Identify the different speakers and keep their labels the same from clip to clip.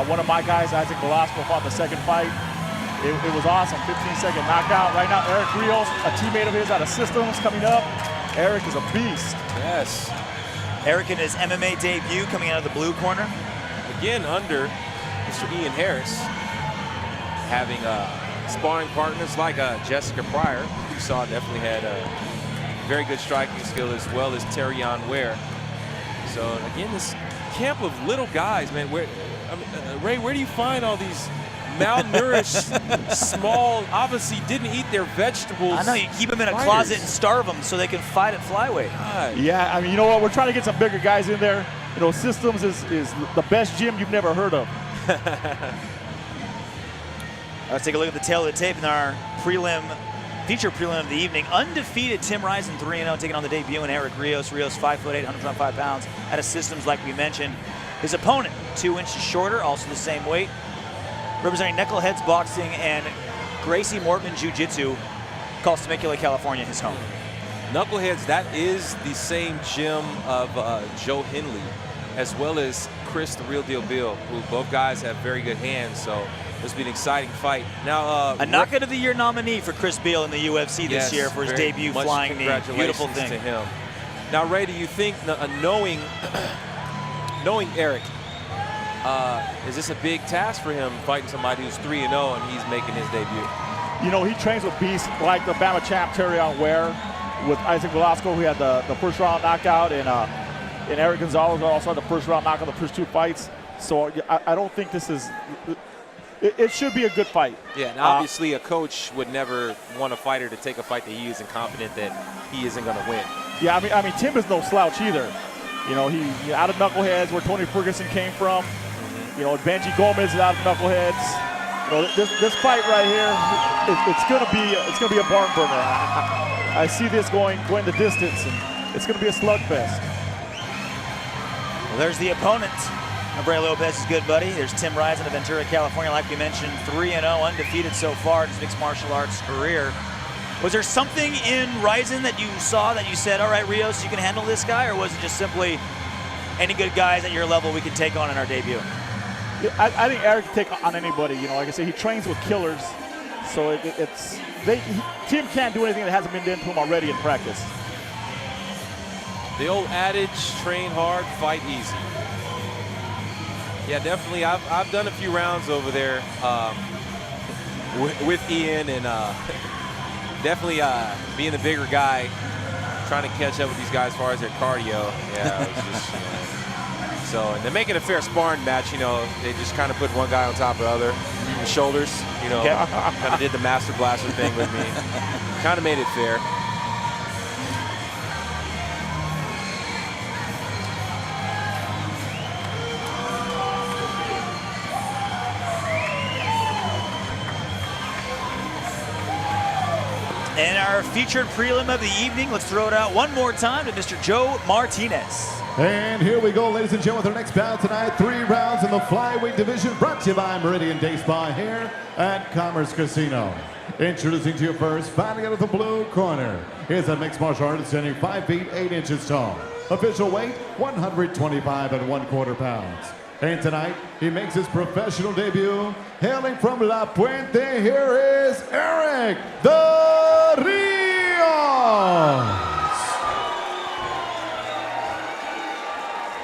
Speaker 1: One of my guys, Isaac Velasco, fought the second fight. It was awesome, 15-second knockout. Right now, Eric Rios, a teammate of his out of Systems, coming up. Eric is a beast.
Speaker 2: Yes.
Speaker 3: Eric in his MMA debut coming out of the blue corner.
Speaker 2: Again, under Mr. Ian Harris, having sparring partners like Jessica Pryor, who you saw definitely had a very good striking skill, as well as Terrion Ware. So again, this camp of little guys, man. Ray, where do you find all these malnourished, small, obviously didn't eat their vegetables?
Speaker 3: I know, you keep them in a closet and starve them so they can fight at flyweight.
Speaker 2: God.
Speaker 1: Yeah, I mean, you know what? We're trying to get some bigger guys in there. You know, Systems is the best gym you've never heard of.
Speaker 3: Let's take a look at the tail of the tape in our feature prelim of the evening. Undefeated Tim Riscen, 3-0, taking on the debut, and Eric Rios. Rios, 5'8", 125 pounds, out of Systems, like we mentioned. His opponent, 2 inches shorter, also the same weight. Representing Knuckleheads Boxing and Gracie Mortman Jiu-Jitsu, calls Temecula, California, his home.
Speaker 2: Knuckleheads, that is the same gym of Joe Henley, as well as Chris the Real Deal Bill, who both guys have very good hands, so this will be an exciting fight. Now,
Speaker 3: a Knockout of the Year nominee for Chris Beal in the UFC this year for his debut flying knee. Beautiful thing.
Speaker 2: To him. Now, Ray, do you think, knowing Eric, is this a big task for him, fighting somebody who's 3-0 and he's making his debut?
Speaker 1: You know, he trains with beasts like the Bama champ Terrion Ware, with Isaac Velasco, who had the first round knockout, and Eric Gonzalez also had the first round knockout the first 2 fights. So I don't think this is. It should be a good fight.
Speaker 2: Yeah, and obviously a coach would never want a fighter to take a fight that he isn't confident that he isn't going to win.
Speaker 1: Yeah, I mean Tim is no slouch either. You know, he out of Knuckleheads, where Tony Ferguson came from. You know, Benji Gomez is out of Knuckleheads. You know, this fight right here, it's gonna be a barn burner. I see this going the distance, and it's gonna be a slugfest.
Speaker 3: Well, there's the opponent of Ray Lopez's good buddy. There's Tim Riscen of Ventura, California. Like we mentioned, 3-0, undefeated so far in his mixed martial arts career. Was there something in Riscen that you saw that you said, all right, Rios, you can handle this guy, or was it just simply any good guys at your level we can take on in our debut?
Speaker 1: I think Eric can take on anybody. You know, like I said, he trains with killers, so Tim can't do anything that hasn't been done to him already in practice.
Speaker 2: The old adage, train hard, fight easy. Yeah, definitely. I've done a few rounds over there with Ian, and definitely being the bigger guy, trying to catch up with these guys as far as their cardio. Yeah, it was just, so, and to make it a fair sparring match, you know, they just kind of put one guy on top of the other, the shoulders, you know, kind of did the Master Blaster thing with me. Kind of made it fair.
Speaker 3: And our featured prelim of the evening, let's throw it out one more time to Mr. Joe Martinez.
Speaker 4: And here we go, ladies and gentlemen, with our next bout tonight. 3 rounds in the flyweight division, brought to you by Meridian Day Spa here at Commerce Casino. Introducing to you first, fighting out of the blue corner, is a mixed martial artist standing 5 feet 8 inches tall. Official weight, 125 1/4 pounds. And tonight, he makes his professional debut. Hailing from La Puente, here is Eric the Rios.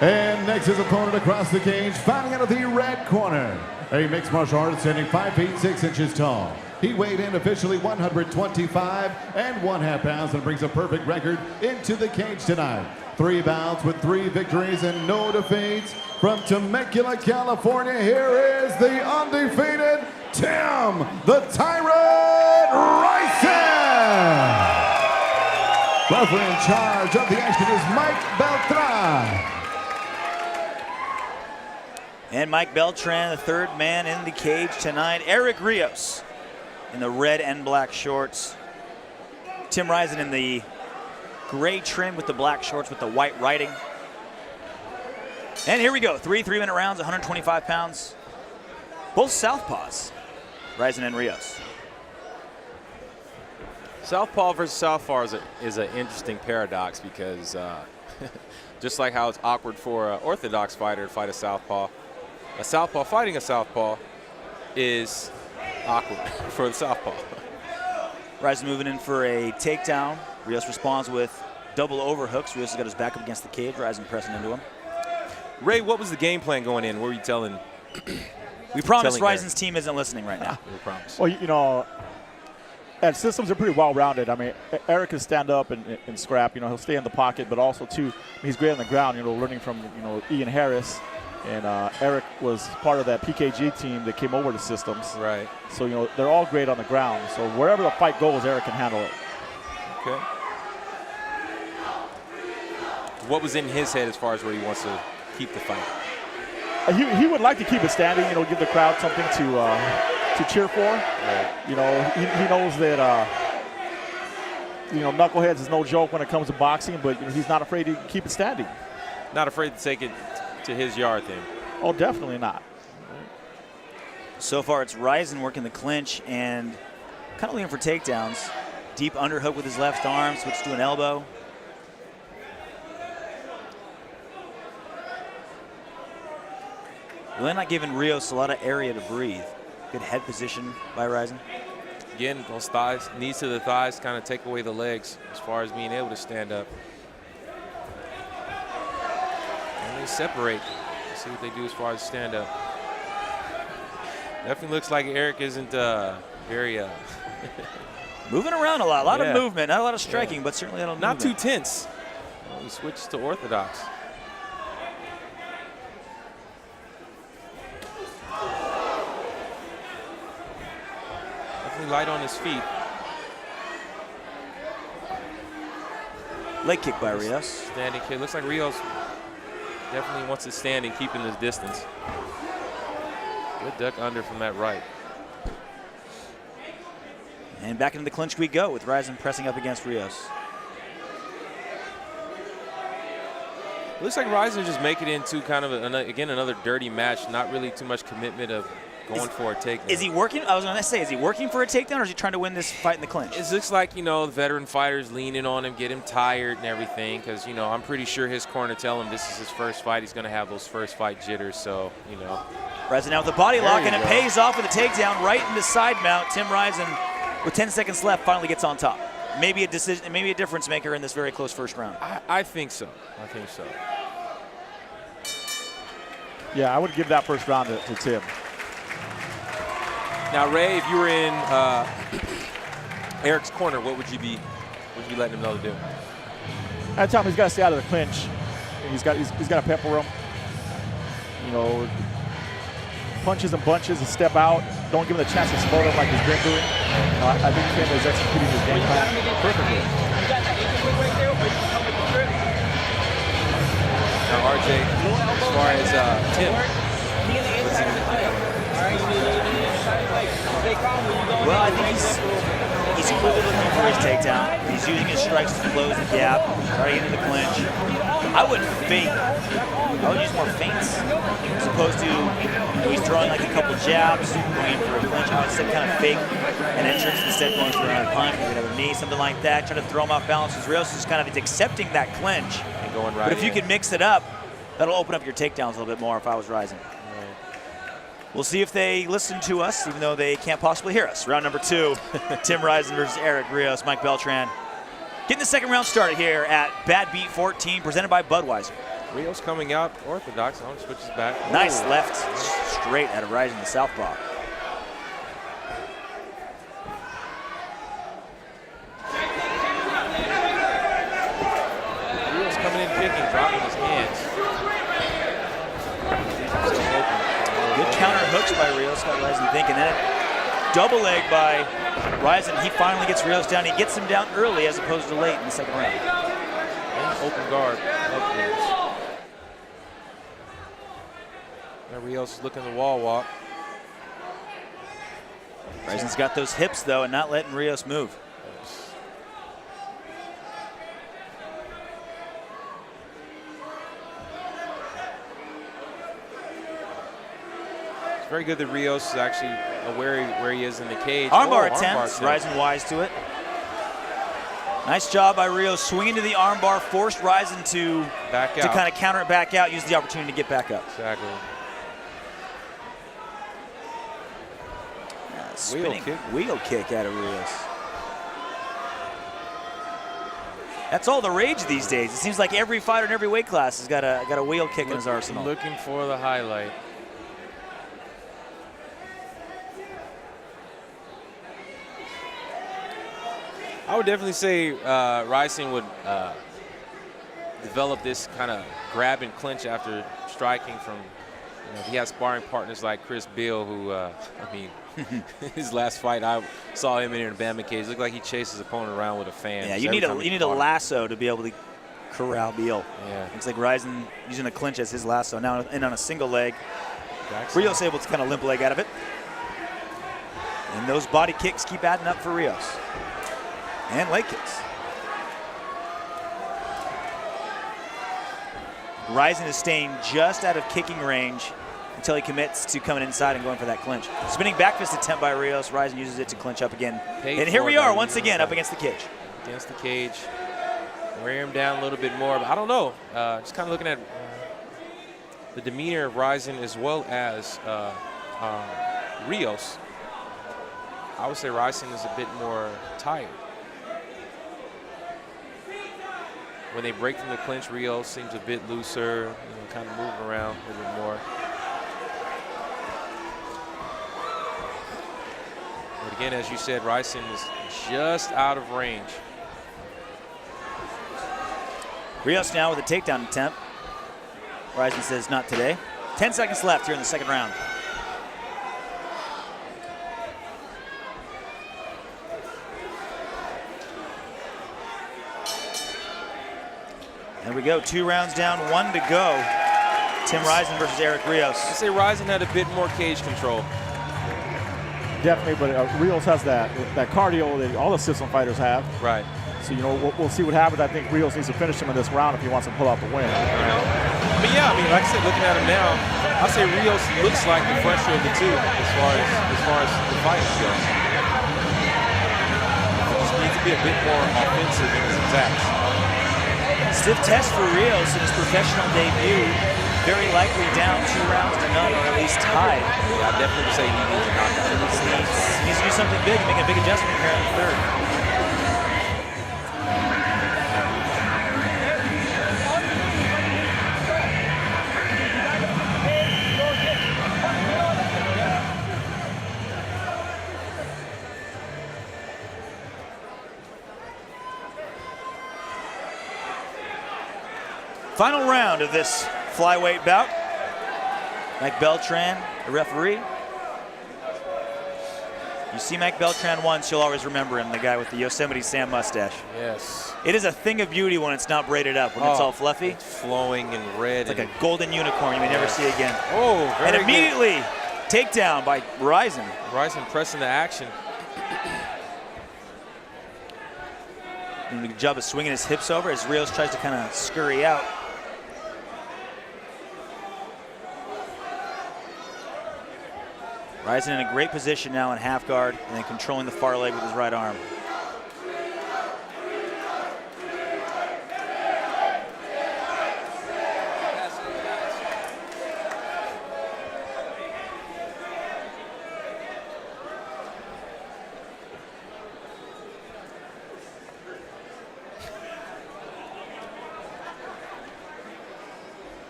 Speaker 4: And next, his opponent across the cage, fighting out of the red corner, a mixed martial artist standing 5 feet 6 inches tall. He weighed in officially 125 1/2 pounds and brings a perfect record into the cage tonight. 3 bouts with 3 victories and no defeats. From Temecula, California, here is the undefeated Tim the Tyrant Riscen. Referee in charge of the action is Mike Beltran.
Speaker 3: And Mike Beltran, the 3rd man in the cage tonight. Eric Rios in the red and black shorts. Tim Riscen in the gray trim with the black shorts with the white writing. And here we go, 3 3-minute rounds, 125 pounds. Both southpaws, Riscen and Rios.
Speaker 2: Southpaw versus southpaw is an interesting paradox, because just like how it's awkward for an orthodox fighter to fight a southpaw, a southpaw fighting a southpaw is awkward for the southpaw.
Speaker 3: Riscen moving in for a takedown. Rios responds with double overhooks. Rios has got his back up against the cage. Riscen pressing into him.
Speaker 2: Ray, what was the game plan going in? What were you telling?
Speaker 3: We promise
Speaker 2: telling
Speaker 3: Riscen's team isn't listening right now.
Speaker 2: We promise.
Speaker 1: Well, you know, and systems are pretty well-rounded. I mean, Eric can stand up and scrap. You know, he'll stay in the pocket, but also, too, he's great on the ground, you know, learning from, you know, Ian Harris. And Eric was part of that PKG team that came over to systems.
Speaker 2: Right.
Speaker 1: So, you know, they're all great on the ground. So wherever the fight goes, Eric can handle it.
Speaker 2: Okay. What was in his head as far as where he wants to keep the fight?
Speaker 1: He would like to keep it standing, you know, give the crowd something to cheer for.
Speaker 2: Right.
Speaker 1: You know, he knows that, you know, knuckleheads is no joke when it comes to boxing, but you know, he's not afraid to keep it standing.
Speaker 2: Not afraid to take it to his yard then.
Speaker 1: Oh, definitely not.
Speaker 3: So far, it's Riscen working the clinch and kind of looking for takedowns. Deep underhook with his left arm, switch to an elbow. Really not giving Rios a lot of area to breathe. Good head position by Riscen.
Speaker 2: Again, those thighs, knees to the thighs, kind of take away the legs as far as being able to stand up. And they separate. Let's see what they do as far as stand up. Definitely looks like Eric isn't very
Speaker 3: moving around a lot
Speaker 2: Yeah.
Speaker 3: of movement, not a lot of striking, but certainly a lot of
Speaker 2: not too
Speaker 3: movement.
Speaker 2: tense. Well, he switches to orthodox. Definitely light on his feet.
Speaker 3: Leg kick by Rios.
Speaker 2: Standing kick. Looks like Rios definitely wants to stand and keeping his distance. Good duck under from that right.
Speaker 3: And back into the clinch we go with Riscen pressing up against Rios.
Speaker 2: Looks like Riscen just make it into kind of, another dirty match. Not really too much commitment of going for a takedown.
Speaker 3: Is he working? I was going to say, is he working for a takedown or is he trying to win this fight in the clinch?
Speaker 2: It looks like, you know, the veteran fighters leaning on him, get him tired and everything, because, you know, I'm pretty sure his corner tell him this is his first fight. He's going to have those first fight jitters, so, you know.
Speaker 3: Riscen out with the body lock, and it
Speaker 2: go.
Speaker 3: pays off with a takedown right into side mount. Tim Riscen, with 10 seconds left, finally gets on top. Maybe a decision, maybe a difference maker in this very close first round.
Speaker 2: I think so. I think so.
Speaker 3: Yeah, I would give that first round to Tim.
Speaker 2: Now, Ray, if you were in Eric's corner, what would you be letting him know to do?
Speaker 1: At the time, he's got to stay out of the clinch. He's got to pepper him. You know, punches and bunches and step out. Don't give him the chance to explode him like he's been doing. I think Tim is executing his game plan perfectly.
Speaker 2: Now, RJ, as far as Tim,
Speaker 3: well, I think he's clearly looking for his takedown. He's using his strikes to close the gap, trying to get into the clinch. I would fake. I would use more feints as opposed to, he's throwing like a couple jabs, going in for a clinch. I would instead kind of fake an entrance instead of going for another punch, maybe another knee, something like that, trying to throw him off balance. As Rios is kind of accepting that clinch.
Speaker 2: And going right
Speaker 3: But if you
Speaker 2: in.
Speaker 3: can mix it up, that'll open up your takedowns a little bit more if I was Riscen. We'll see if they listen to us, even though they can't possibly hear us. Round number 2, Tim Riscen versus Eric Rios. Mike Beltran getting the second round started here at Badbeat 14, presented by Budweiser.
Speaker 2: Rios coming out orthodox. I'll switch his back.
Speaker 3: Nice left straight out of Riscen, the southpaw.
Speaker 2: Rios coming in picking, dropping his hands.
Speaker 3: Good counter hooks by Rios, got Riscen thinking. Then a double leg by Riscen. He finally gets Rios down. He gets him down early as opposed to late in the second round.
Speaker 2: And open guard up Rios. Now Rios is looking to wall walk.
Speaker 3: Riscen's got those hips, though, and not letting Rios move.
Speaker 2: It's very good that Rios is actually aware where he is in the cage.
Speaker 3: Armbar
Speaker 2: Oh,
Speaker 3: attempts,
Speaker 2: attempt.
Speaker 3: Riscen wise to it. Nice job by Rios, swinging to the armbar, forced Riscen to
Speaker 2: Back out.
Speaker 3: kind of counter it back out, use the opportunity to get back up.
Speaker 2: Exactly.
Speaker 3: spinning wheel kick out of Rios. That's all the rage these days. It seems like every fighter in every weight class has got a wheel kick in his arsenal.
Speaker 2: Looking for the highlight. I would definitely say Riscen would develop this kind of grab and clinch after striking from, he has sparring partners like Chris Beal, who, I mean, his last fight, I saw him in here in BammaCage. Looked like he chased his opponent around with a fan.
Speaker 3: Yeah, you need a lasso to be able to corral Beal.
Speaker 2: Yeah.
Speaker 3: Looks like Riscen using a clinch as his lasso. Now in on a single leg. Rios able to kind of limp leg out of it. And those body kicks keep adding up for Rios. And leg kicks. Riscen is staying just out of kicking range until he commits to coming inside and going for that clinch. Spinning back fist attempt by Rios. Riscen uses it to clinch up again. And here we are once again up against the cage.
Speaker 2: Against the cage. Wear him down a little bit more. But I don't know. Just kind of looking at the demeanor of Riscen as well as Rios. I would say Riscen is a bit more tired. When they break from the clinch, Rios seems a bit looser, kind of moving around a little bit more. But again, as you said, Riscen is just out of range.
Speaker 3: Rios now with a takedown attempt. Riscen says not today. 10 seconds left here in the second round. There we go, 2 rounds down, 1 to go. Tim Riscen versus Eric Rios.
Speaker 2: I'd say Riscen had a bit more cage control.
Speaker 1: Definitely, but Rios has that cardio that all the system fighters have.
Speaker 2: Right.
Speaker 1: So, we'll see what happens. I think Rios needs to finish him in this round if he wants to pull out the win.
Speaker 2: But yeah, like I said, looking at him now, I'd say Rios looks like the fresher of the two as far as the fight goes. He just needs to be a bit more offensive in his attacks.
Speaker 3: Stiff test for Rios in his professional debut. Very likely down 2 rounds to none, or at least tied.
Speaker 2: Yeah, I'd definitely say he needs a knockout.
Speaker 3: He needs to do something big, make a big adjustment here in the third. Final round of this flyweight bout. Mike Beltran, the referee. You see Mike Beltran once, you'll always remember him, the guy with the Yosemite Sam mustache.
Speaker 2: Yes.
Speaker 3: It is a thing of beauty when it's not braided up, when it's all fluffy.
Speaker 2: It's flowing and red.
Speaker 3: It's like a golden unicorn you may never see again.
Speaker 2: Oh, very
Speaker 3: And immediately, takedown by Riscen.
Speaker 2: Riscen pressing the action.
Speaker 3: Doing a good job of swinging his hips over as Rios tries to kind of scurry out. Riscen in a great position now in half guard and then controlling the far leg with his right arm.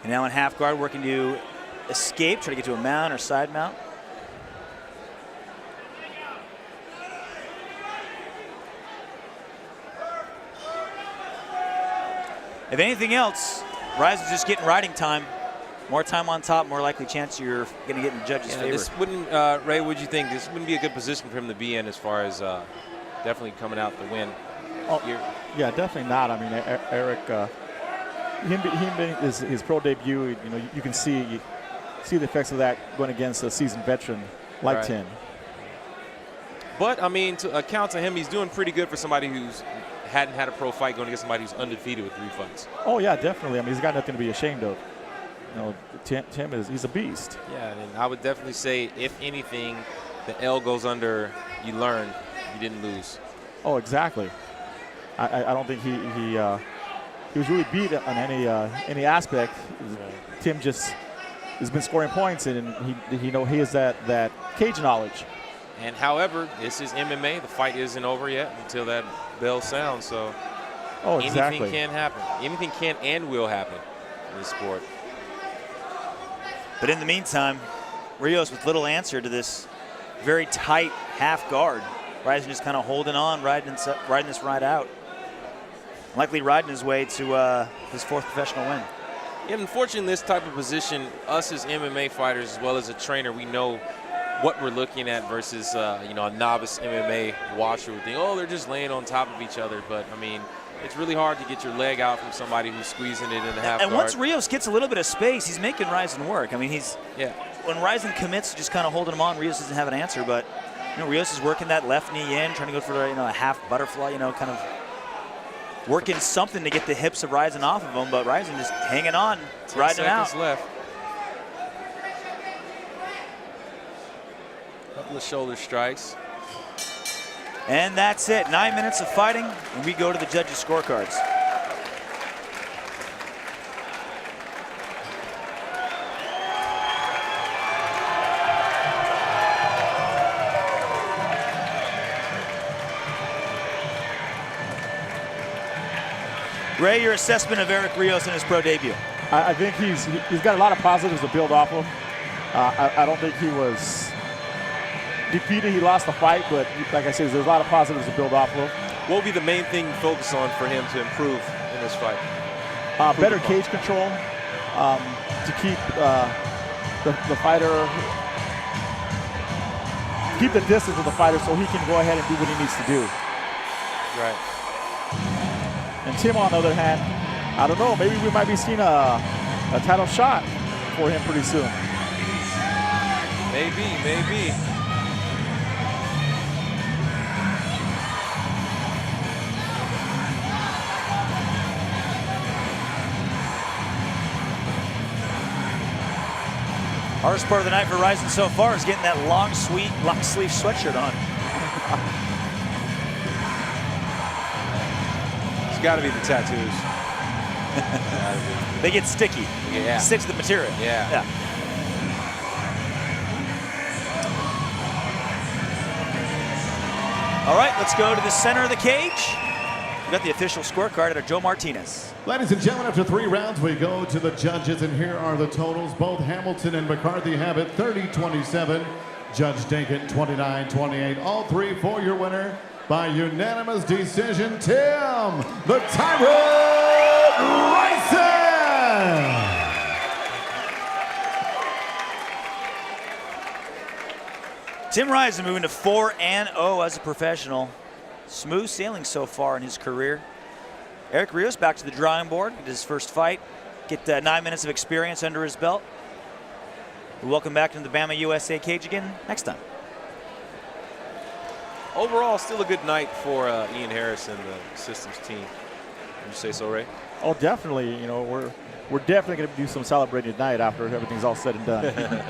Speaker 3: And now in half guard, working to escape, try to get to a mount or side mount. If anything else, Riscen's just getting riding time. More time on top, more likely chance you're going to get in the judge's favor.
Speaker 2: This wouldn't, Ray, what do you think? This wouldn't be a good position for him to be in as far as definitely coming out the win.
Speaker 1: Oh, yeah, definitely not. I mean, Eric, him being his pro debut, you can see the effects of that going against a seasoned veteran like Tim.
Speaker 2: But, I mean, to account to him, he's doing pretty good for somebody who's hadn't had a pro fight going against somebody who's undefeated with 3 fights.
Speaker 1: Oh, yeah, definitely. I mean, he's got nothing to be ashamed of. Tim he's a beast.
Speaker 2: Yeah, and I would definitely say, if anything, the L goes under, you learn, you didn't lose.
Speaker 1: Oh, exactly. I don't think he was really beat on any aspect. Tim just has been scoring points, and he has that cage knowledge.
Speaker 2: And however, this is MMA. The fight isn't over yet until that bell sounds. So anything can happen. Anything can and will happen in this sport.
Speaker 3: But in the meantime, Rios with little answer to this very tight half guard. Riscen just kind of holding on, riding this ride out. Likely riding his way to his 4th professional win.
Speaker 2: Yeah, unfortunately, in this type of position, us as MMA fighters, as well as a trainer, we know what we're looking at versus you know, a novice MMA watcher would think, oh, they're just laying on top of each other. But I mean, it's really hard to get your leg out from somebody who's squeezing it in the half guard.
Speaker 3: And once Rios gets a little bit of space, he's making Riscen work. I mean, when Riscen commits to just kind of holding him on, Rios doesn't have an answer. But you know, Rios is working that left knee in, trying to go for a half butterfly, kind of working something to get the hips of Riscen off of him. But Riscen just hanging on, riding him out.
Speaker 2: 10 seconds left. Couple of shoulder strikes.
Speaker 3: And that's it. 9 minutes of fighting, and we go to the judges' scorecards. Ray, your assessment of Eric Rios in his pro debut?
Speaker 1: I think he's got a lot of positives to build off of. I don't think he was defeated. He lost the fight, but like I said, there's a lot of positives to build off of.
Speaker 2: What will be the main thing to focus on for him to improve in this fight?
Speaker 1: Better cage control to keep the fighter, keep the distance of the fighter so he can go ahead and do what he needs to do.
Speaker 2: Right.
Speaker 1: And Tim, on the other hand, I don't know, maybe we might be seeing a title shot for him pretty soon.
Speaker 2: Maybe.
Speaker 3: Hardest part of the night for Riscen so far is getting that long sleeve sweatshirt on.
Speaker 2: It's got to be the tattoos.
Speaker 3: They get sticky.
Speaker 2: Yeah.
Speaker 3: Sticks to the material.
Speaker 2: Yeah.
Speaker 3: All right, let's go to the center of the cage. We got the official scorecard at Joe Martinez.
Speaker 4: Ladies and gentlemen, after 3 rounds, we go to the judges, and here are the totals. Both Hamilton and McCarthy have it 30-27. Judge Dinkin 29-28. All three for your winner by unanimous decision, Tim the Tyrant Riscen.
Speaker 3: Tim Riscen moving to 4-0 as a professional. Smooth sailing so far in his career. Eric Rios back to the drawing board, get his first fight, get 9 minutes of experience under his belt. We'll welcome back to the Bamma USA cage again next time.
Speaker 2: Overall, still a good night for Ian Harris and the systems team. Would you say so, Ray?
Speaker 1: Oh, definitely. You know, we're definitely going to do some celebrating tonight after everything's all said and done.